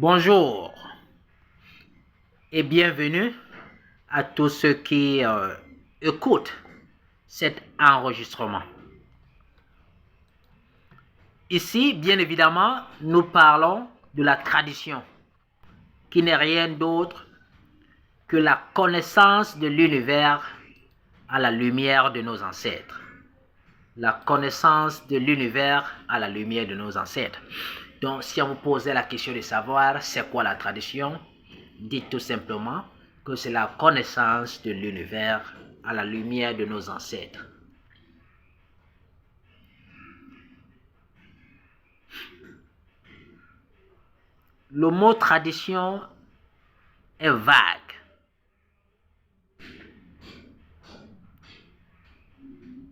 Bonjour et bienvenue à tous ceux qui écoutent cet enregistrement. Ici, bien évidemment, nous parlons de la tradition, qui n'est rien d'autre que la connaissance de l'univers à la lumière de nos ancêtres. La connaissance de l'univers à la lumière de nos ancêtres. Donc, si on vous posait la question de savoir c'est quoi la tradition, dites tout simplement que c'est la connaissance de l'univers à la lumière de nos ancêtres. Le mot tradition est vague.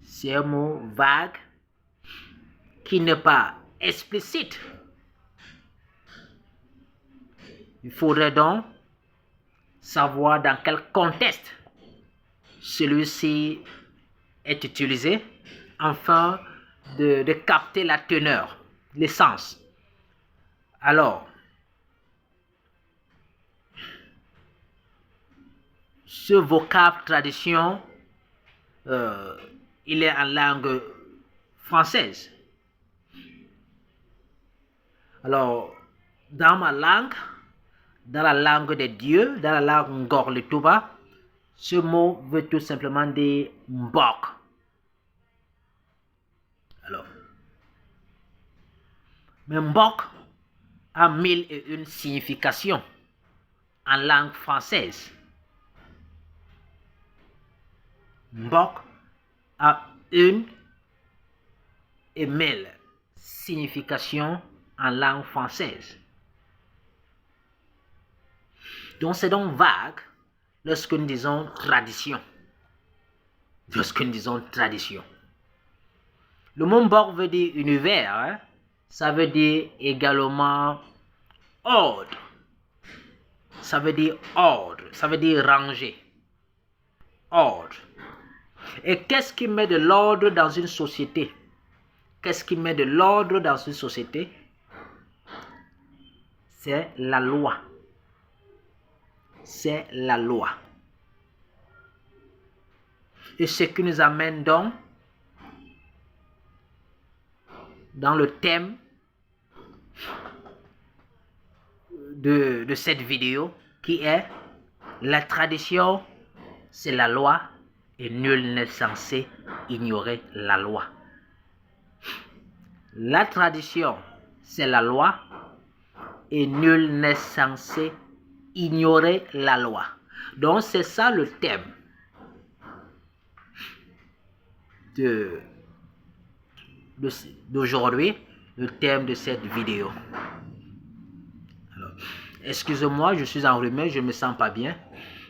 C'est un mot vague qui n'est pas explicite. Il faudrait donc savoir dans quel contexte celui-ci est utilisé afin de capter la teneur, l'essence. Alors, ce vocable tradition, il est en langue française. Alors, dans ma langue, dans la langue des dieux, dans la langue Ngor-le-Touba, ce mot veut tout simplement dire mbok. Alors, mais mbok a mille et une significations en langue française. Mbok a une et mille significations en langue française. Donc c'est donc vague lorsque nous disons tradition. Lorsque nous disons tradition. Le mot mbok veut dire univers, hein? Ça veut dire également ordre. Ça veut dire ordre, ça veut dire ranger. Ordre. Et qu'est-ce qui met de l'ordre dans une société? Qu'est-ce qui met de l'ordre dans une société? C'est la loi. C'est la loi. Et ce qui nous amène donc dans le thème de cette vidéo qui est la tradition, c'est la loi et nul n'est censé ignorer la loi. La tradition, c'est la loi et nul n'est censé ignorer la loi. Donc c'est ça le thème d'aujourd'hui, le thème de cette vidéo. Excusez-moi, je suis enrhumé, je ne me sens pas bien.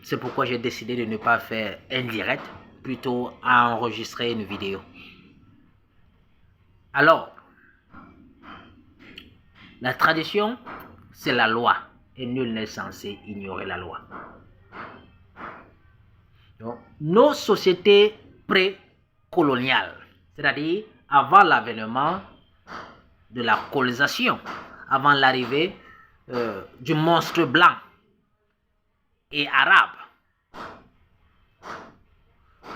C'est pourquoi j'ai décidé de ne pas faire un direct, plutôt à enregistrer une vidéo. Alors, la tradition, c'est la loi. Et nul n'est censé ignorer la loi. Donc, nos sociétés précoloniales, c'est-à-dire avant l'avènement de la colonisation, avant l'arrivée du monstre blanc et arabe,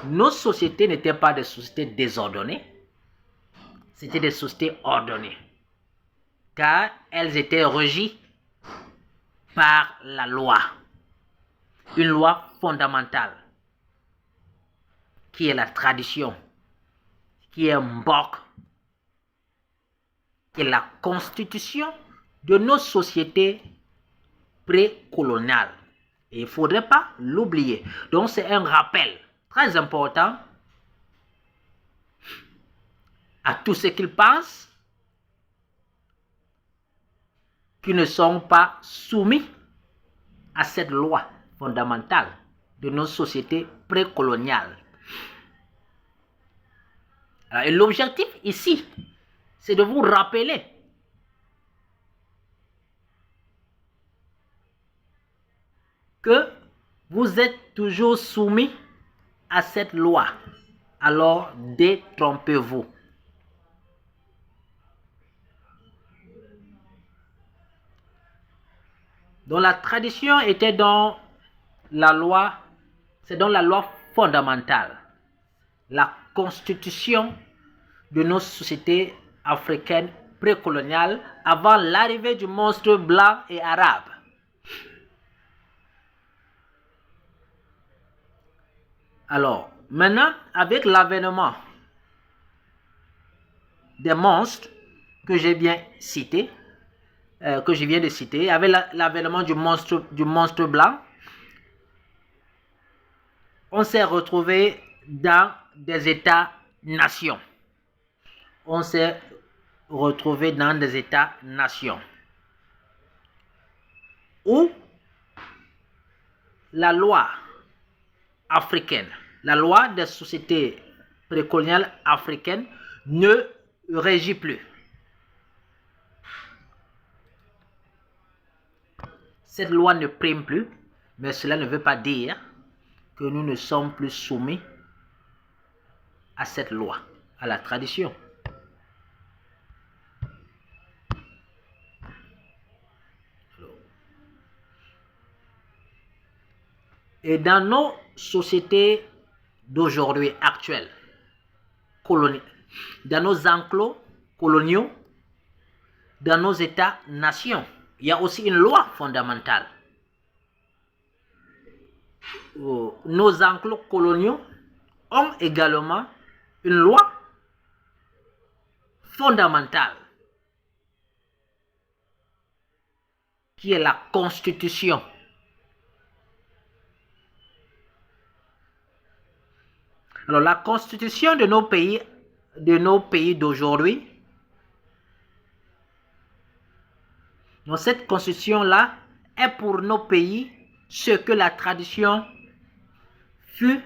nos sociétés n'étaient pas des sociétés désordonnées, c'était des sociétés ordonnées, car elles étaient régies par la loi, une loi fondamentale, qui est la tradition, qui est mbok, qui est la constitution de nos sociétés précoloniales. Et il ne faudrait pas l'oublier. Donc c'est un rappel très important à tous ceux qui pensent qui ne sont pas soumis à cette loi fondamentale de nos sociétés précoloniales. Et l'objectif ici, c'est de vous rappeler que vous êtes toujours soumis à cette loi. Alors détrompez-vous. Donc la tradition était dans la loi, c'est dans la loi fondamentale, la constitution de nos sociétés africaines précoloniales avant l'arrivée du monstre blanc et arabe. Alors, maintenant, avec l'avènement des monstres que j'ai bien cités, que je viens de citer, avec l'avènement du monstre blanc, on s'est retrouvé dans des États-nations. On s'est retrouvé dans des États-nations où la loi africaine, la loi des sociétés précoloniales africaines ne régit plus. Cette loi ne prime plus, mais cela ne veut pas dire que nous ne sommes plus soumis à cette loi, à la tradition. Et dans nos sociétés d'aujourd'hui actuelles, dans nos enclos coloniaux, dans nos États-nations, il y a aussi une loi fondamentale. Nos enclos coloniaux ont également une loi fondamentale qui est la Constitution. Alors la Constitution de nos pays d'aujourd'hui, donc cette Constitution-là est pour nos pays ce que la tradition fut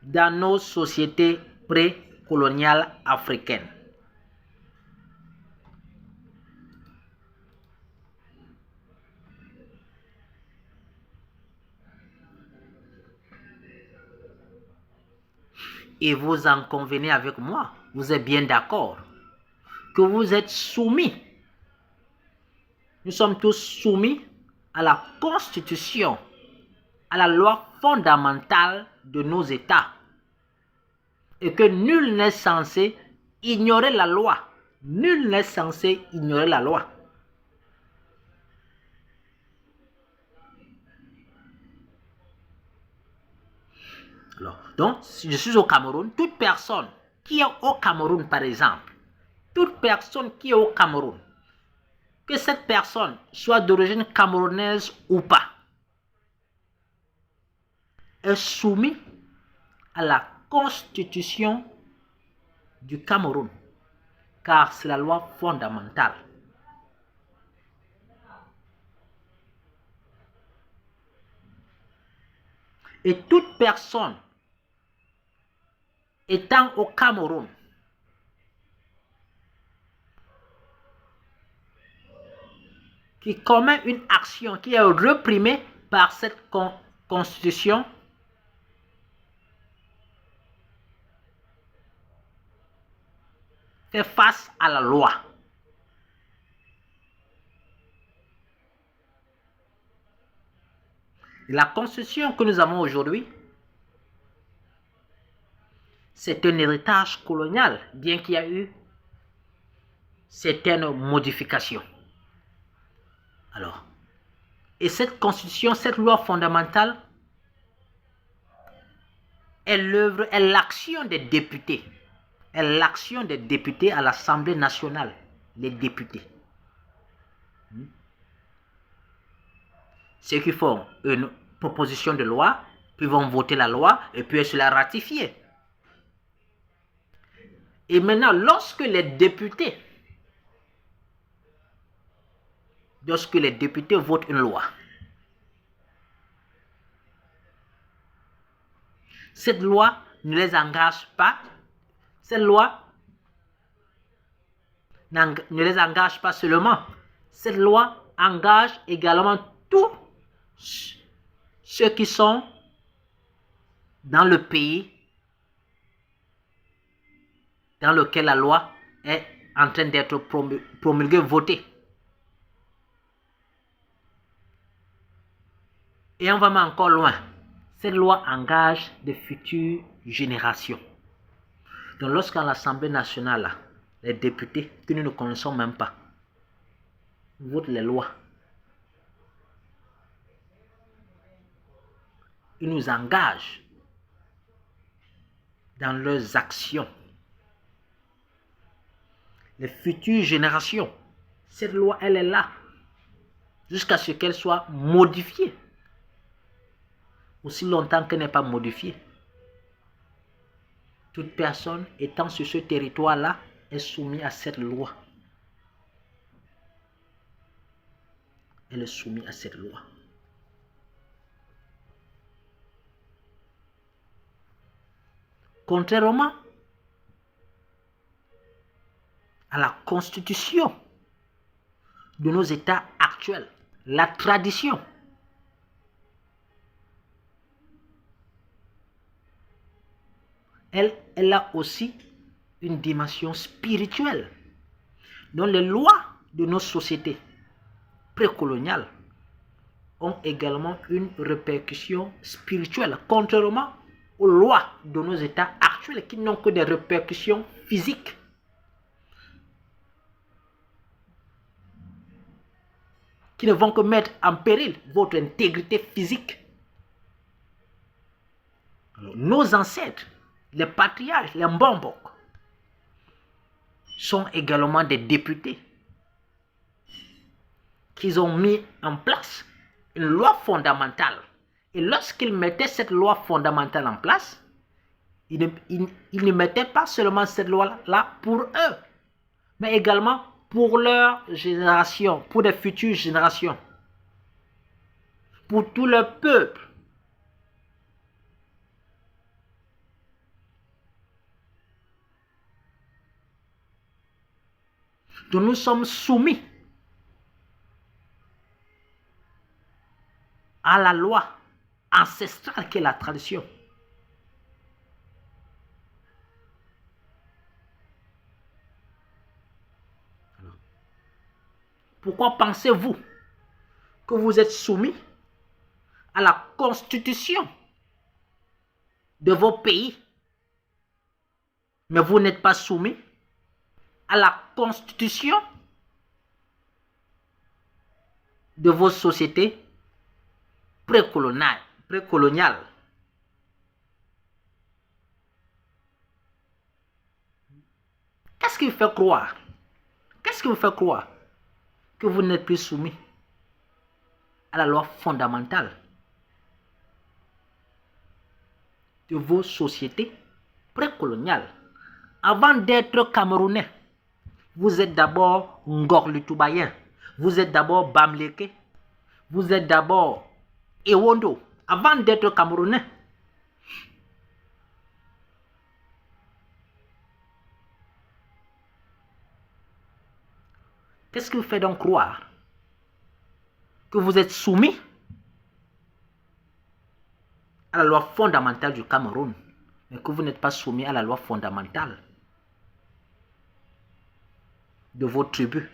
dans nos sociétés précoloniales africaines. Et vous en convenez avec moi, vous êtes bien d'accord que vous êtes soumis. Nous sommes tous soumis à la Constitution, à la loi fondamentale de nos États. Et que nul n'est censé ignorer la loi. Nul n'est censé ignorer la loi. Alors, donc, si je suis au Cameroun, toute personne qui est au Cameroun, par exemple, toute personne qui est au Cameroun, que cette personne soit d'origine camerounaise ou pas, est soumise à la Constitution du Cameroun, car c'est la loi fondamentale. Et toute personne étant au Cameroun qui commet une action qui est réprimée par cette constitution fait face à la loi. La constitution que nous avons aujourd'hui, c'est un héritage colonial, bien qu'il y a eu certaines modifications. Alors, et cette constitution, cette loi fondamentale, est l'œuvre, est l'action des députés. Est l'action des députés à l'Assemblée nationale, les députés. Ceux qui font une proposition de loi, puis vont voter la loi et puis se la ratifier. Et maintenant, lorsque les députés votent une loi, cette loi ne les engage pas. Cette loi ne les engage pas seulement. Cette loi engage également tous ceux qui sont dans le pays dans lequel la loi est en train d'être promulguée, votée. Et on va même encore loin. Cette loi engage de futures générations. Donc lorsqu'à l'Assemblée nationale, les députés que nous ne connaissons même pas votent les lois, ils nous engagent dans leurs actions. Les futures générations, cette loi, elle est là jusqu'à ce qu'elle soit modifiée. Aussi longtemps qu'elle n'est pas modifiée, toute personne étant sur ce territoire-là est soumise à cette loi. Elle est soumise à cette loi. Contrairement à la constitution de nos États actuels, la tradition, elle a aussi une dimension spirituelle. Donc les lois de nos sociétés précoloniales ont également une répercussion spirituelle, contrairement aux lois de nos États actuels qui n'ont que des répercussions physiques. Qui ne vont que mettre en péril votre intégrité physique. Alors, nos ancêtres, les patriarches, les Mbombok, sont également des députés qui ont mis en place une loi fondamentale. Et lorsqu'ils mettaient cette loi fondamentale en place, ils ne mettaient pas seulement cette loi-là pour eux, mais également pour leur génération, pour les futures générations, pour tout le peuple. Donc nous sommes soumis à la loi ancestrale qui est la tradition. Pourquoi pensez-vous que vous êtes soumis à la constitution de vos pays, mais vous n'êtes pas soumis à la constitution de vos sociétés précoloniales? Qu'est-ce qui vous fait croire? Qu'est-ce qui vous fait croire que vous n'êtes plus soumis à la loi fondamentale de vos sociétés précoloniales? Avant d'être Camerounais, vous êtes d'abord Ngorlutoubayen, vous êtes d'abord Bamleke, vous êtes d'abord Ewondo, avant d'être Camerounais. Qu'est-ce qui vous fait donc croire que vous êtes soumis à la loi fondamentale du Cameroun, mais que vous n'êtes pas soumis à la loi fondamentale de vos tribus,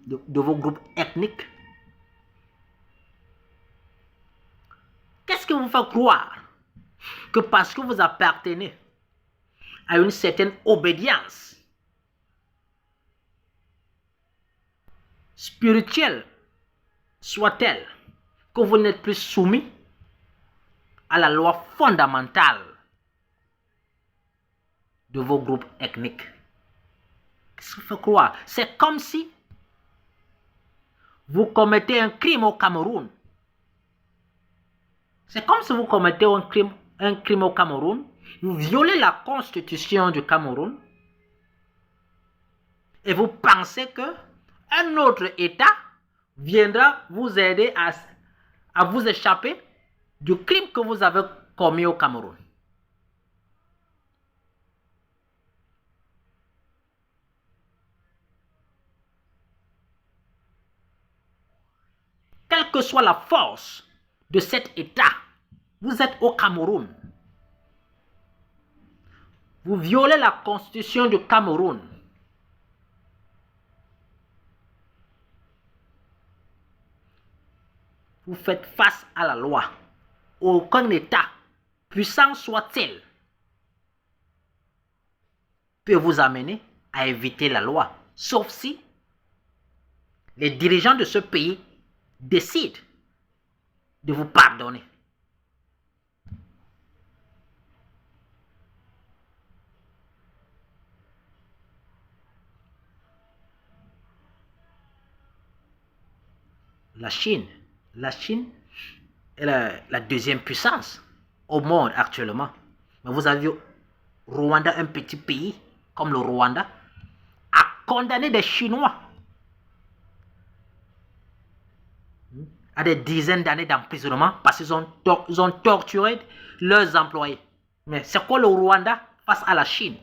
de vos groupes ethniques? Qu'est-ce qui vous fait croire que parce que vous appartenez à une certaine obédience spirituelle, soit-elle, que vous n'êtes plus soumis à la loi fondamentale de vos groupes ethniques? Qu'est-ce qui vous fait croire? C'est comme si vous commettez un crime au Cameroun. C'est comme si vous commettez un crime au Cameroun, vous violez la constitution du Cameroun et vous pensez que un autre État viendra vous aider à vous échapper du crime que vous avez commis au Cameroun. Quelle que soit la force de cet État, vous êtes au Cameroun. Vous violez la constitution du Cameroun. vous faites face à la loi. Aucun État, puissant soit-il, peut vous amener à éviter la loi, sauf si les dirigeants de ce pays décident de vous pardonner. La Chine est la deuxième puissance au monde actuellement. Mais vous avez Rwanda, un petit pays comme le Rwanda, a condamné des Chinois à des dizaines d'années d'emprisonnement parce qu'ils ont torturé leurs employés. Mais c'est quoi le Rwanda face à la Chine?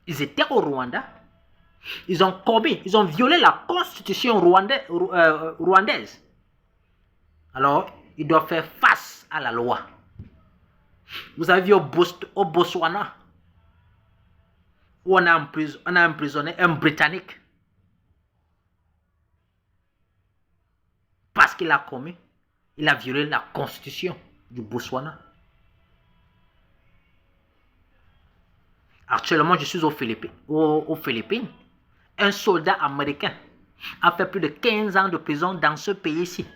Ils étaient au Rwanda, ils ont violé la constitution rwandaise. Alors, ils doivent faire face à la loi. Vous avez vu au Botswana, où on a emprisonné un Britannique parce qu'il a violé la constitution du Botswana. Actuellement, je suis aux Philippines. Un soldat américain a fait plus de 15 ans de prison dans ce pays-ci.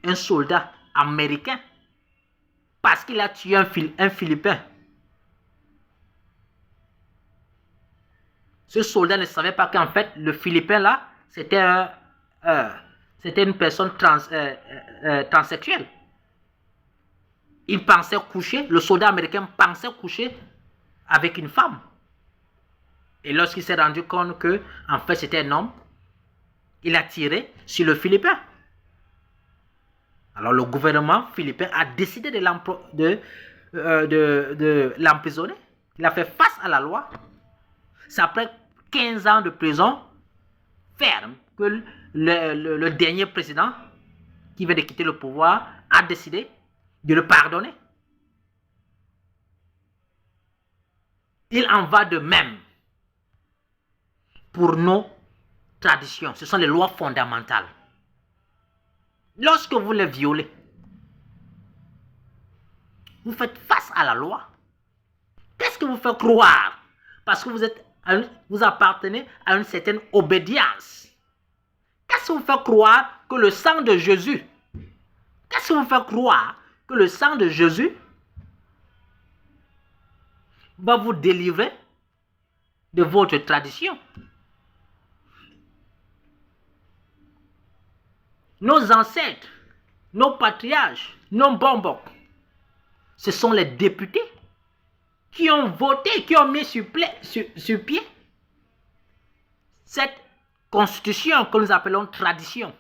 Un soldat américain, parce qu'il a tué un Philippin. Ce soldat ne savait pas qu'en fait, le Philippin là, c'était une personne transsexuelle. Il pensait coucher, le soldat américain pensait coucher avec une femme. Et lorsqu'il s'est rendu compte que, en fait, c'était un homme, il a tiré sur le Philippin. Alors, le gouvernement philippin a décidé de l'emprisonner. Il a fait face à la loi. C'est après 15 ans de prison ferme que le dernier président qui vient de quitter le pouvoir a décidé de le pardonner. Il en va de même pour nos traditions. Ce sont les lois fondamentales. Lorsque vous les violez, vous faites face à la loi. Qu'est-ce que vous fait croire? Parce que vous appartenez à une certaine obédience. Qu'est-ce qui vous fait croire que le sang de Jésus, qu'est-ce qui vous fait croire que le sang de Jésus va vous délivrer de votre tradition? Nos ancêtres, nos patriarches, nos bonbons, ce sont les députés qui ont voté, qui ont mis sur pied cette constitution que nous appelons tradition.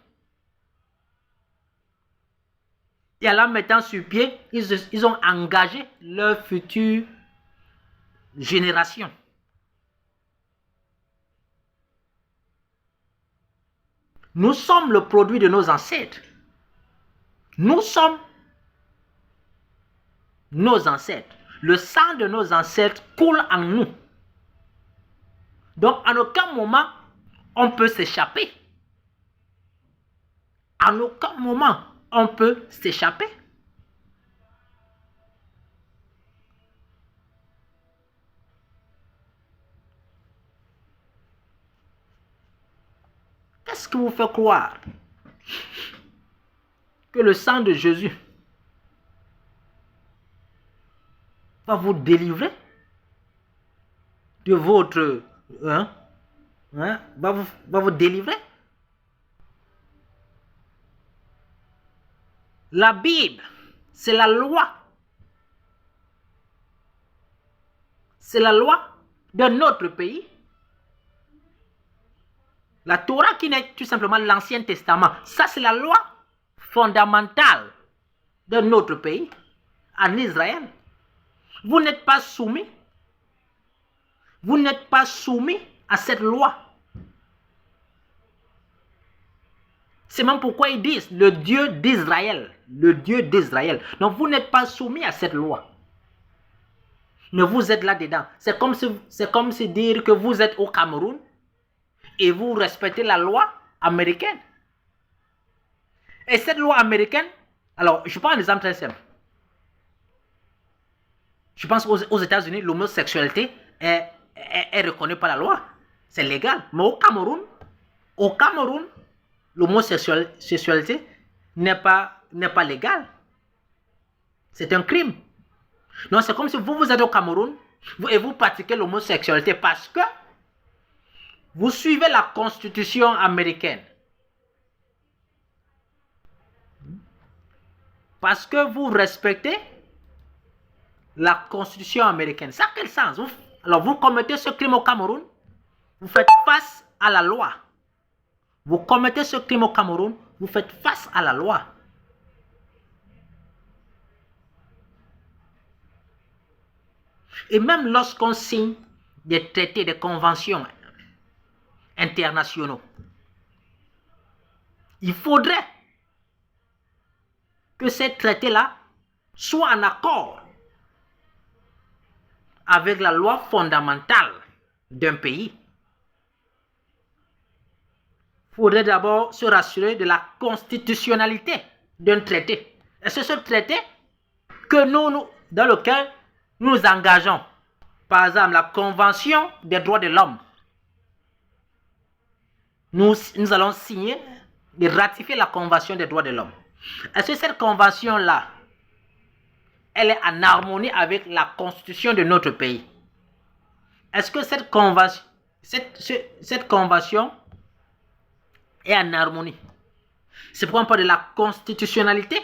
Et en la mettant sur pied, ils ont engagé leur future génération. Nous sommes le produit de nos ancêtres. Nous sommes nos ancêtres. Le sang de nos ancêtres coule en nous. Donc, en aucun moment, on peut s'échapper. En aucun moment, on peut s'échapper. Qu'est-ce qui vous fait croire que le sang de Jésus va vous délivrer de votre... va vous délivrer? La Bible, c'est la loi. C'est la loi de notre pays. La Torah qui n'est tout simplement l'Ancien Testament. Ça, c'est la loi fondamentale de notre pays, en Israël. Vous n'êtes pas soumis. Vous n'êtes pas soumis à cette loi. C'est même pourquoi ils disent le Dieu d'Israël. Le Dieu d'Israël. Donc vous n'êtes pas soumis à cette loi. Mais vous êtes là-dedans. C'est comme si dire que vous êtes au Cameroun et vous respectez la loi américaine. Et cette loi américaine, alors je prends un exemple très simple. Je pense qu'aux États-Unis, l'homosexualité est reconnue par la loi. C'est légal. Mais au Cameroun, l'homosexualité n'est pas légale. C'est un crime. Donc c'est comme si vous êtes au Cameroun et vous pratiquez l'homosexualité parce que vous suivez la constitution américaine. Parce que vous respectez la constitution américaine. Ça a quel sens? Alors vous commettez ce crime au Cameroun, vous faites face à la loi. Vous commettez ce crime au Cameroun, vous faites face à la loi. Et même lorsqu'on signe des traités, des conventions internationaux, il faudrait que ces traités-là soient en accord avec la loi fondamentale d'un pays. Il faudrait d'abord se rassurer de la constitutionnalité d'un traité. Et c'est ce traité que dans lequel nous engageons. Par exemple, la Convention des droits de l'homme. Nous allons signer et ratifier la Convention des droits de l'homme. Est-ce que cette convention-là, elle est en harmonie avec la constitution de notre pays? Est-ce que cette convention est en harmonie? C'est pour un peu de la constitutionnalité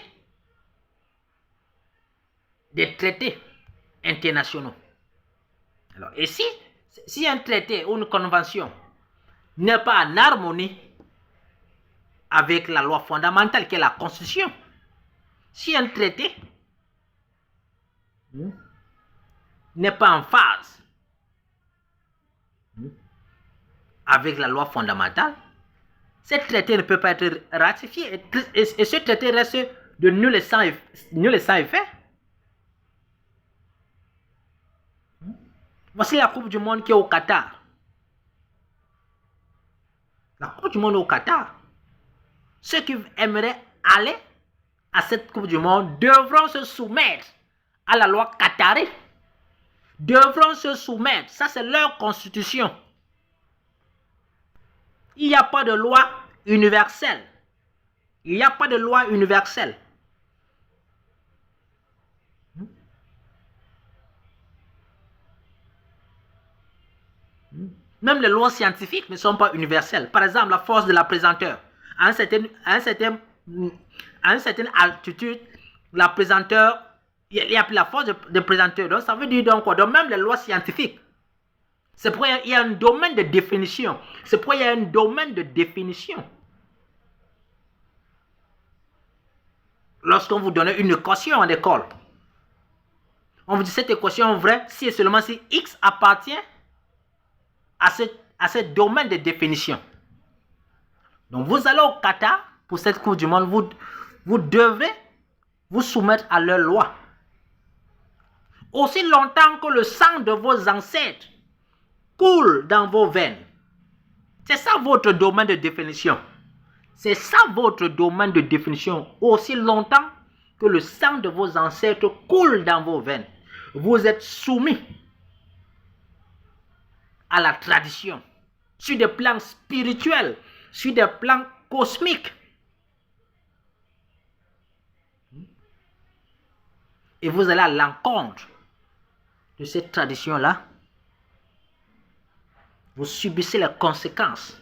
des traités internationaux. Alors, et si un traité ou une convention n'est pas en harmonie avec la loi fondamentale qui est la Constitution, si un traité n'est pas en phase avec la loi fondamentale, ce traité ne peut pas être ratifié et ce traité reste de nul et sans effet. Voici la Coupe du Monde qui est au Qatar. La Coupe du Monde est au Qatar. Ceux qui aimeraient aller à cette Coupe du Monde devront se soumettre à la loi qatari. Devront se soumettre. Ça, c'est leur constitution. Il n'y a pas de loi universelle. Il n'y a pas de loi universelle. Même les lois scientifiques ne sont pas universelles. Par exemple, la force de l'apesanteur. À une certaine altitude, l'apesanteur, il y a plus la force de présenteur. Donc, ça veut dire donc quoi? Donc, même les lois scientifiques. C'est pourquoi il y a un domaine de définition. C'est pourquoi il y a un domaine de définition. Lorsqu'on vous donne une équation en école, on vous dit cette équation vraie si et seulement si X appartient à ce domaine de définition. Donc, vous allez au Qatar pour cette Coupe du Monde, vous devrez vous soumettre à leurs lois. Aussi longtemps que le sang de vos ancêtres coule dans vos veines. C'est ça votre domaine de définition. C'est ça votre domaine de définition. Aussi longtemps que le sang de vos ancêtres coule dans vos veines, vous êtes soumis à la tradition, sur des plans spirituels, sur des plans cosmiques. Et vous allez à l'encontre de cette tradition-là, vous subissez les conséquences.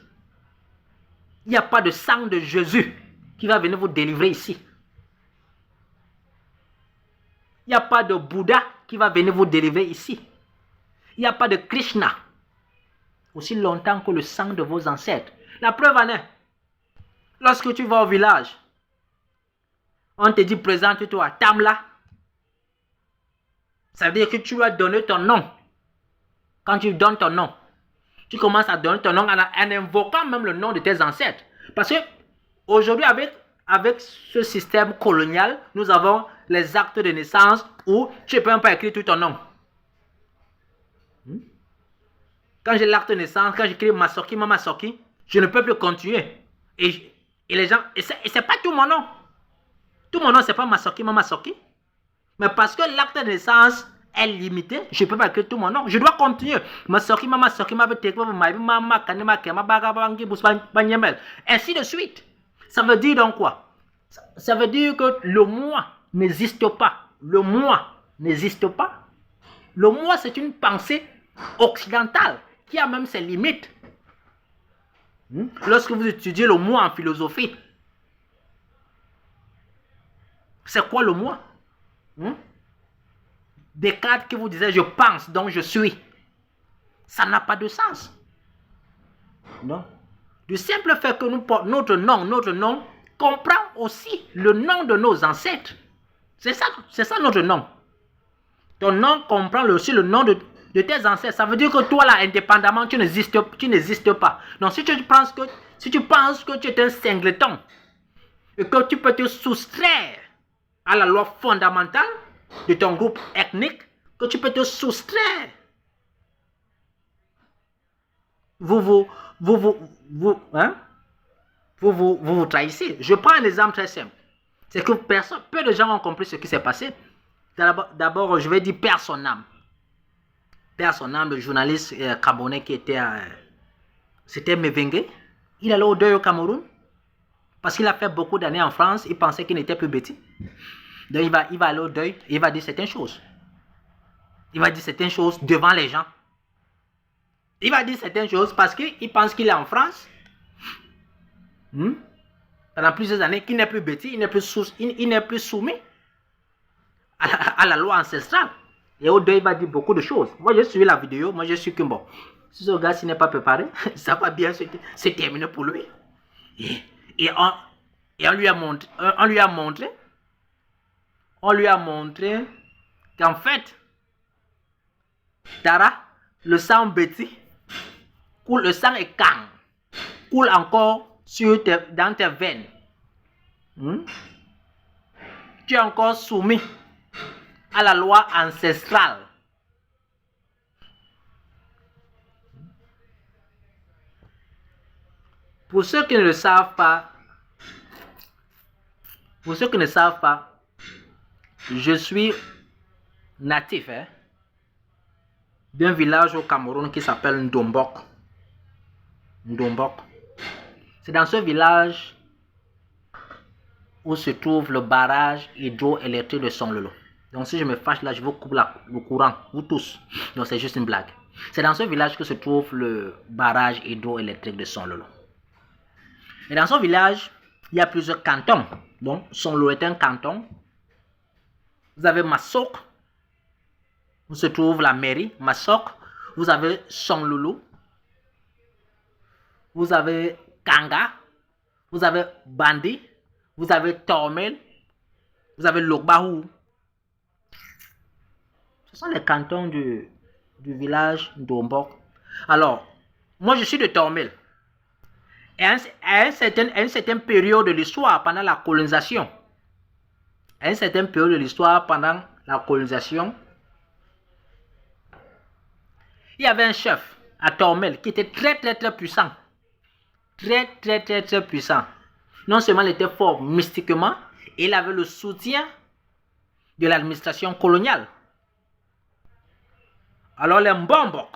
Il n'y a pas de sang de Jésus qui va venir vous délivrer ici. Il n'y a pas de Bouddha qui va venir vous délivrer ici. Il n'y a pas de Krishna. Aussi longtemps que le sang de vos ancêtres. La preuve en est, lorsque tu vas au village, on te dit présente-toi, Tamla. Ça veut dire que tu vas donner ton nom. Quand tu donnes ton nom, tu commences à donner ton nom en invoquant même le nom de tes ancêtres. Parce que aujourd'hui, avec ce système colonial, nous avons les actes de naissance où tu ne peux même pas écrire tout ton nom. Quand j'ai l'acte de naissance, quand j'écris Masoki, Mama Soki, je ne peux plus continuer. Et Et les gens, et c'est pas tout mon nom. Tout mon nom, c'est pas Masoki Mamasoki. Mais parce que l'acte de naissance est limité, je ne peux pas écrire tout mon nom. Je dois continuer. Ainsi de suite. Ça veut dire donc quoi? Ça veut dire que le moi n'existe pas. Le moi n'existe pas. Le moi, c'est une pensée occidentale qui a même ses limites. Lorsque vous étudiez le moi en philosophie, c'est quoi le moi? Descartes qui vous disait je pense donc je suis, ça n'a pas de sens. Non. Du simple fait que nous portons notre nom comprend aussi le nom de nos ancêtres. C'est ça notre nom. Ton nom comprend aussi le nom de tes ancêtres. Ça veut dire que toi là, indépendamment, tu n'existes pas. Donc si tu penses que tu es un singleton et que tu peux te soustraire à la loi fondamentale de ton groupe ethnique, que tu peux te soustraire. Vous trahissez. Je prends un exemple très simple. C'est que peu de gens ont compris ce qui s'est passé. D'abord, je vais dire perd son âme. Perd son âme, le journaliste camerounais qui était c'était Mevengue. Il allait au deuil au Cameroun. Parce qu'il a fait beaucoup d'années en France. Il pensait qu'il n'était plus bêtise. Donc il va aller au deuil et il va dire certaines choses. Il va dire certaines choses devant les gens. Il va dire certaines choses parce qu'il pense qu'il est en France. Pendant plusieurs années, qu'il n'est plus bêtise, il n'est plus soumis à la loi ancestrale. Et au deuil, il va dire beaucoup de choses. Moi, j'ai suivi la vidéo. Moi, je suis que bon. Si ce gars n'est pas préparé, ça va bien se terminer pour lui. Et on lui a montré qu'en fait, Tara, le sang bêtis, coule, le sang est calme, coule encore dans tes veines. Tu es encore soumis à la loi ancestrale. Pour ceux qui ne le savent pas, je suis natif d'un village au Cameroun qui s'appelle Ndombok. C'est dans ce village où se trouve le barrage hydroélectrique de Sonlolo. Donc si je me fâche là, je vous coupe le courant, vous tous. Donc c'est juste une blague. C'est dans ce village que se trouve le barrage hydroélectrique de Sonlolo. Et dans ce village, il y a plusieurs cantons. Donc Sonlolo est un canton. Vous avez Massok, où se trouve la mairie, Massok. Vous avez Sonlolo. Vous avez Kanga. Vous avez Bandi. Vous avez Tormel. Vous avez Lokbahou. Ce sont les cantons du village d'Ombok. Alors, moi je suis de Tormel. Et à une certaine période de l'histoire, pendant la colonisation, il y avait un chef à Tormel qui était très puissant. Très puissant. Non seulement il était fort mystiquement, il avait le soutien de l'administration coloniale. Alors les Mbombok,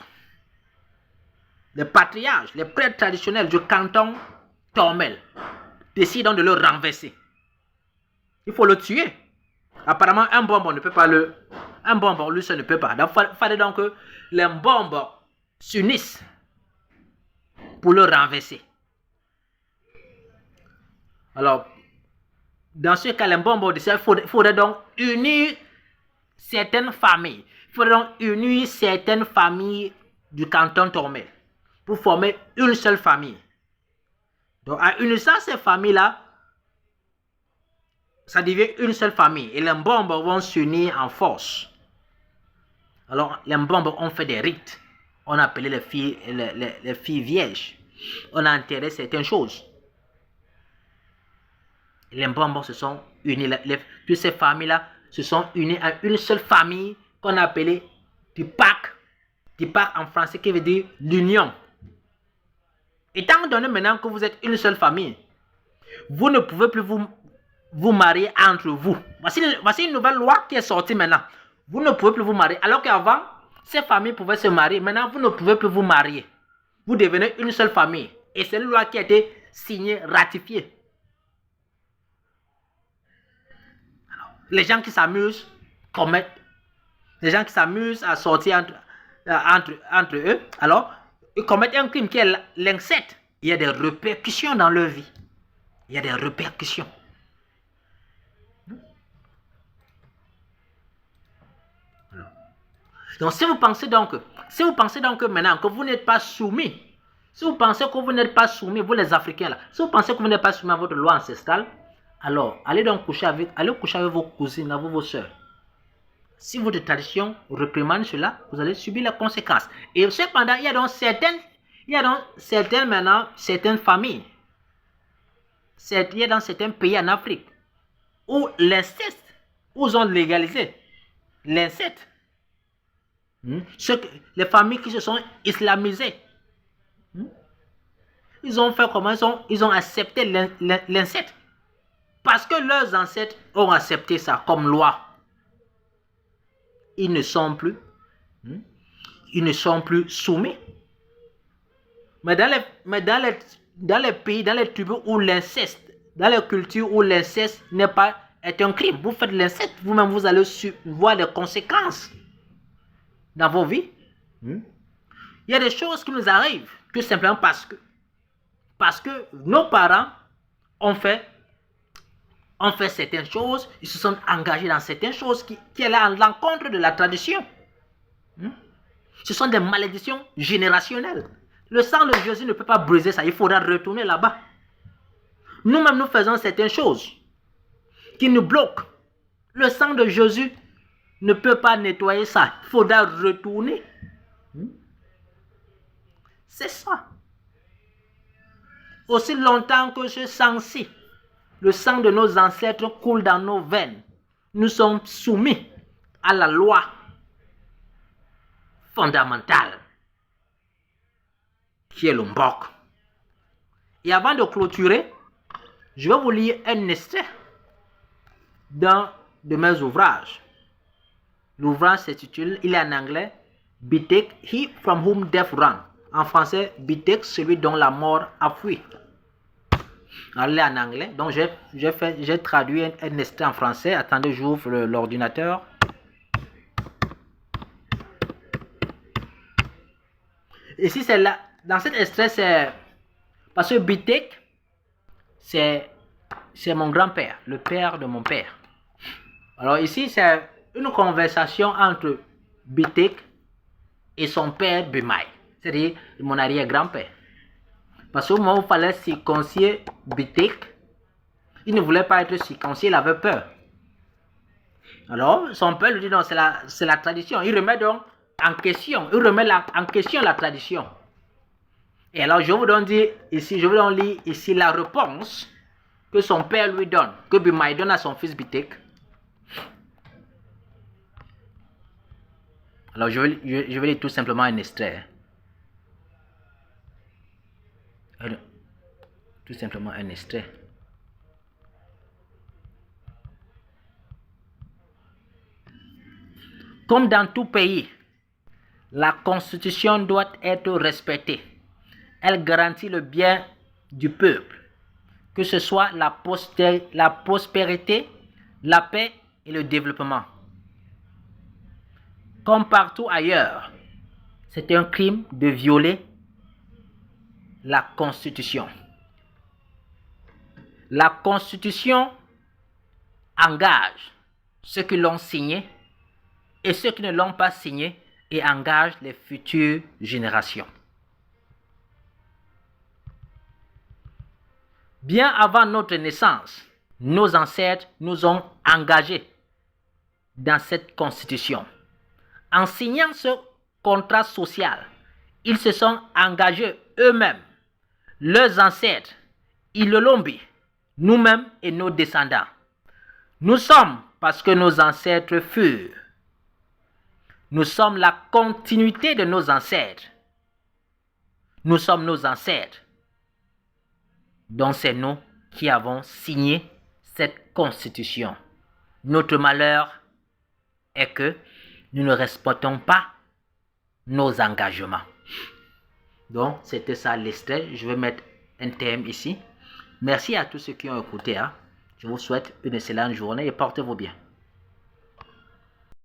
les patriarches, les prêtres traditionnels du canton Tormel décident de le renverser. Il faut le tuer. Apparemment, un Mbombo ne peut pas un Mbombo, lui, ça ne peut pas. Donc, il fallait donc que les Mbombo s'unissent pour le renverser. Alors, dans ce cas, les Mbombo, il faudrait donc unir certaines familles. Il faudrait donc unir certaines familles du canton Tormel pour former une seule famille. Donc, en unissant ces familles-là, ça devient une seule famille. Et les Mbombo vont s'unir en force. Alors, les Mbombo ont fait des rites. On a appelé les filles vierges. On a enterré certaines choses. Les Mbombo se sont unis. Toutes ces familles-là se sont unies à une seule famille qu'on a appelée Tipak. Tipak en français qui veut dire l'union. Étant donné maintenant que vous êtes une seule famille, vous ne pouvez plus vous marier entre vous. Voici une nouvelle loi qui est sortie maintenant. Vous ne pouvez plus vous marier. Alors qu'avant, ces familles pouvaient se marier. Maintenant, vous ne pouvez plus vous marier. Vous devenez une seule famille. Et c'est une loi qui a été signée, ratifiée. Alors, les gens qui s'amusent commettent. Les gens qui s'amusent à sortir entre eux, alors, ils commettent un crime qui est l'inceste. Il y a des répercussions dans leur vie. Il y a des répercussions. Donc, si vous pensez donc que maintenant que vous n'êtes pas soumis, si vous pensez que vous n'êtes pas soumis, vous les Africains là, si vous pensez que vous n'êtes pas soumis à votre loi ancestrale, alors allez donc coucher avec vos cousines, avec vos soeurs. Si votre tradition réprimande cela, vous allez subir les conséquences. Et cependant, il y a donc certaines familles, il y a dans certains pays en Afrique où l'inceste, où ils ont légalisé l'inceste. Les familles qui se sont islamisées, ils ont fait comment? Ils ont accepté l'inceste parce que leurs ancêtres ont accepté ça comme loi. Ils ne sont plus soumis. Mais dans les pays, dans les tribus où l'inceste, dans les cultures où l'inceste est un crime, vous faites l'inceste, vous-même vous allez voir les conséquences dans vos vies. Il y a des choses qui nous arrivent tout simplement parce que nos parents ont fait certaines choses, ils se sont engagés dans certaines choses qui est à l'encontre de la tradition. Ce sont des malédictions générationnelles. Le sang de Jésus ne peut pas briser ça, il faudra retourner là-bas. Nous-mêmes, nous faisons certaines choses qui nous bloquent. Le sang de Jésus ne peut pas nettoyer ça, il faudra retourner. C'est ça. Aussi longtemps que ce sang-ci, le sang de nos ancêtres coule dans nos veines, nous sommes soumis à la loi fondamentale qui est le Mbok. Et avant de clôturer, je vais vous lire un extrait d'un de mes ouvrages. L'ouvrage s'intitule, il est en anglais, Bitek, He from whom death ran. En français, Bitek, celui dont la mort a fui. Alors, il est en anglais, donc j'ai traduit un extrait en français. Attendez, j'ouvre l'ordinateur. Ici, c'est là, dans cet extrait, c'est parce que Bitek, c'est mon grand-père, le père de mon père. Alors ici, c'est une conversation entre Bitek et son père Bimai, c'est-à-dire mon arrière-grand-père. Parce qu'au moment où il fallait circoncier Bitek, il ne voulait pas être circoncis, il avait peur. Alors, son père lui dit non, c'est la tradition. Il remet donc en question, la tradition. Et alors, je vous donne lire ici la réponse que son père lui donne, que Bimai donne à son fils Bitek. Alors, je vais lire tout simplement un extrait. Tout simplement un extrait. Comme dans tout pays, la Constitution doit être respectée. Elle garantit le bien du peuple, que ce soit la prospérité, la paix et le développement. Comme partout ailleurs, c'est un crime de violer la Constitution. La Constitution engage ceux qui l'ont signée et ceux qui ne l'ont pas signée et engage les futures générations. Bien avant notre naissance, nos ancêtres nous ont engagés dans cette Constitution. En signant ce contrat social, ils se sont engagés eux-mêmes, leurs ancêtres, Ilolombi, nous-mêmes et nos descendants. Nous sommes parce que nos ancêtres furent. Nous sommes la continuité de nos ancêtres. Nous sommes nos ancêtres, dont c'est nous qui avons signé cette constitution. Notre malheur est que nous ne respectons pas nos engagements. Donc, c'était ça l'extrait. Je vais mettre un thème ici. Merci à tous ceux qui ont écouté. Je vous souhaite une excellente journée et portez-vous bien.